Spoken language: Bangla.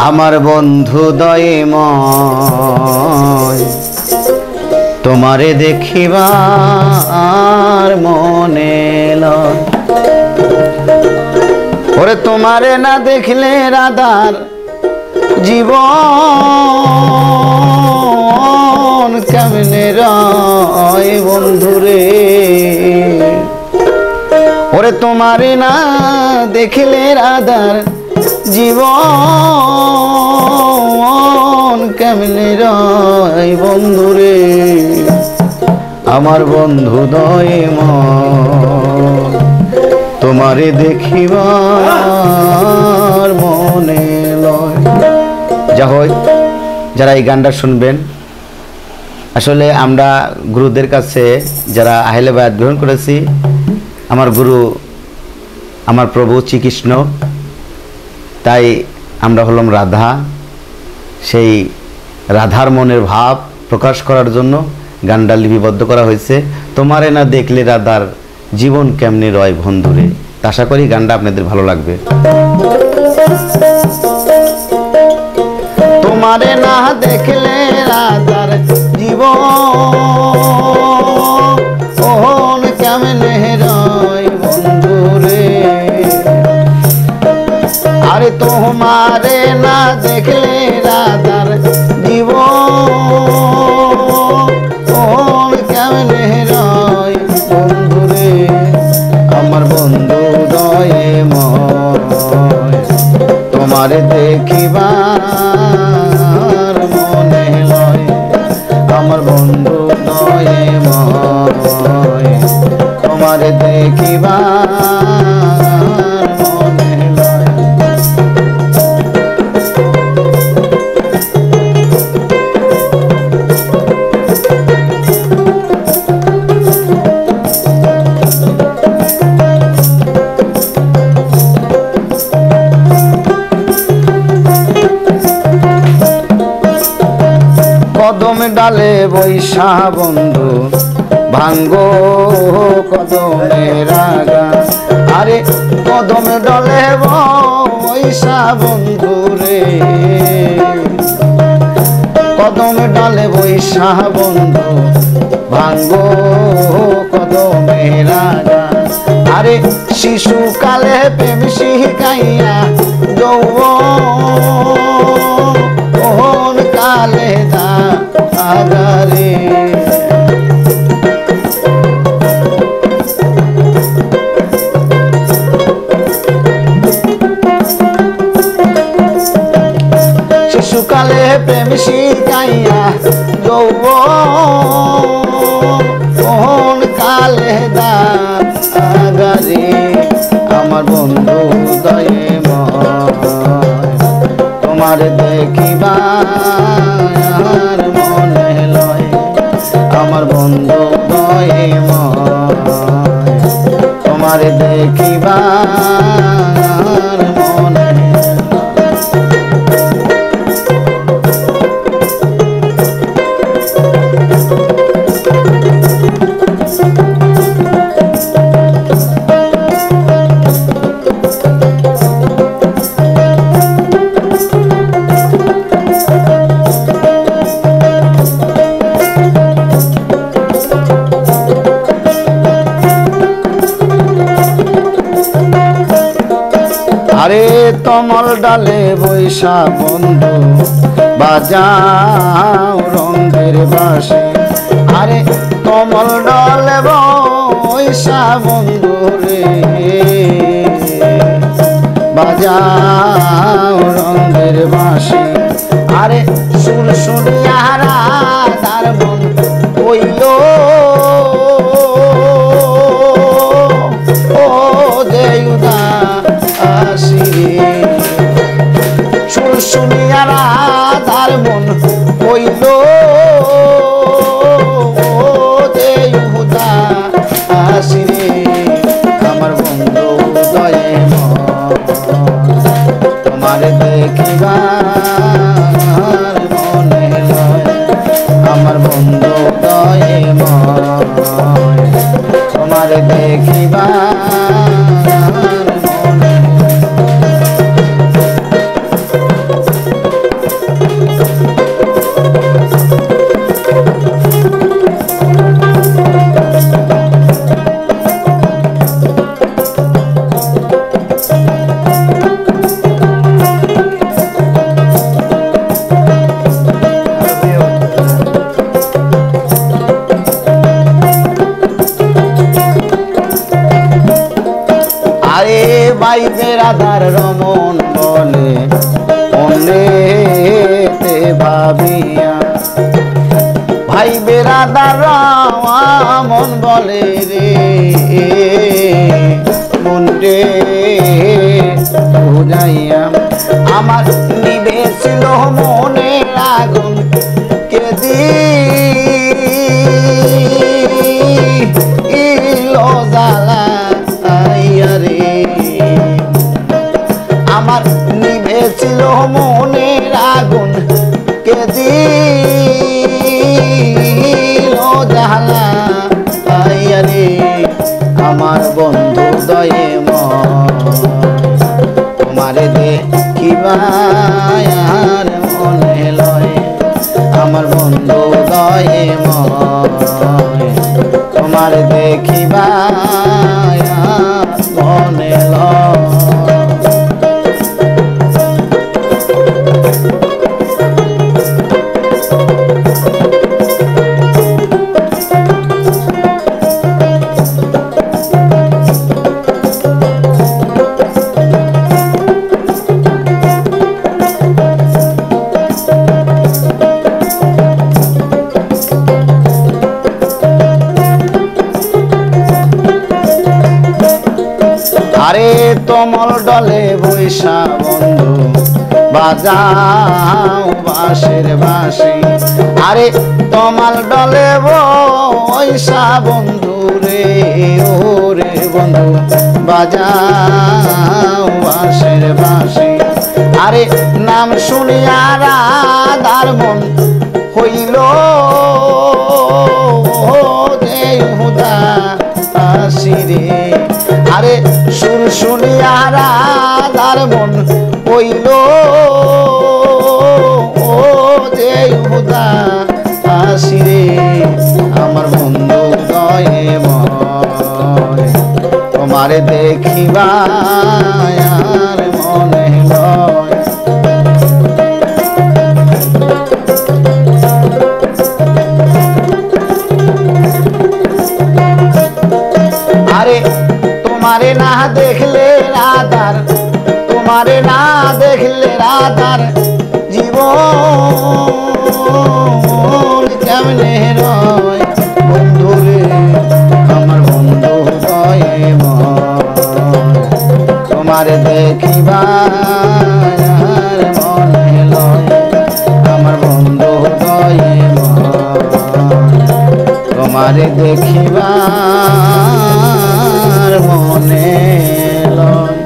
আমার বন্ধু দয়ময় তোমারে দেখিবার মনে লয়। ওরে তোমারে না দেখলে রাধার জীবন কেমনে রয় বন্ধুরে। ওরে তোমারে না দেখলে রাধার জীবন কেমনে রয় বন্ধুরে। আমার বন্ধু দয়ময় তোমারে দেখিবার মনে লয়। যা হয় যারা এই গানটা শুনবেন, আসলে আমরা গুরুদের কাছে যারা আহলে বায়াত গ্রহণ করেছি, আমার গুরু আমার প্রভু শ্রীকৃষ্ণ, তাই আমরা হলাম রাধা। সেই রাধার মনের ভাব প্রকাশ করার জন্য গানটা লিপিবদ্ধ করা হয়েছে। তোমারে না দেখলে রাধার জীবন কেমনে রয় বন্ধুরে। আশা করি গানটা আপনাদের ভালো লাগবে। তোমারে না দেখলে রাধার জীবন কেমনে রয় বন্ধুরে। আরে তোমারে না দেখলে রাধার জীবন কেমনে রয় বন্ধুরে। আমার বন্ধু দয়ময় তোমারে দেখিবার মনে লয়। আমার বন্ধু দয়ময় তোমারে দেখিবার মনে লয়। কদম ডালে বৈশা বন্ধু ভাঙ্গো কদমের আগা। আরে কদম ডালে বৈশা বন্ধু রে। কদম ডালে বৈশা বন্ধু ভাঙ্গো কদমের আগা। আরে শিশুকালে প্রেম শিখাইয়া যৌবন কালে আগারে। শিশুকালে প্রেম শিখাইয়া যৌবন কালে আগারে। আমার বন্ধু দয়ময় তোমার দেখিবার মনে লয়। আমার বন্ধু দয়ময় তোমার দেখিবার মনে আরে তমল ডালে বৈশা বন্ধু বাজাও রঙের বাঁশি। আরে তমল ডালে বৈশা বন্ধু রে বাজাও রঙের বাঁশি। আরে সুর শুনিয়া রাধার মন হইল ও যে সুর শুনিয়া রাধার মন হইল যে উদাসী রে। আমার বন্ধু দয়ময় তোমার দেখিবার মনে লয়। আমার বন্ধু দয়ময় তোমার দেখিবার মনে। বেরাদার রমন বলে অন্যেতে ভাবিয়া, ভাই বেরাদার রমন বলে রে মনরে বুঝাইয়া, আমার নিভেছিল মনের আগুন কে দিল জ্বালাইয়া রে, আমার নিভেছিল মনের আগুন কে দিল জ্বালাইয়া রে, আমার বন্ধু দয়ে তোমারে দেখিবার মনে লয়, আমার বন্ধু দয়ে তোমারে দেখিবার মনে লয়। আরে তমল ডলে বৈশা বন্ধু বাজাও বাঁশের বাঁশি, আরে তমাল ডলে বৈশা বন্ধু রে ও রে বন্ধু বাজাও বাঁশের বাঁশি, আরে নাম শুনিয়া রাধার মন হইল যে হুদা আসি রে, আরে সুর শুনিয়া রাধার মন হইল যে হুদা আসি রে, আমার বন্ধু দয়ে তোমারে দেখিবার মনে লয়। আরে তোমারে না দেখলে রাধার, তোমারে না দেখলে রাধার জীবন কেমনে রয় বন্ধু রে, আমার বন্ধু দয়ে তোমারে দেখিবার মনে লয়, আমার বন্ধু দয়ে তোমারে দেখিবার মনে লয়।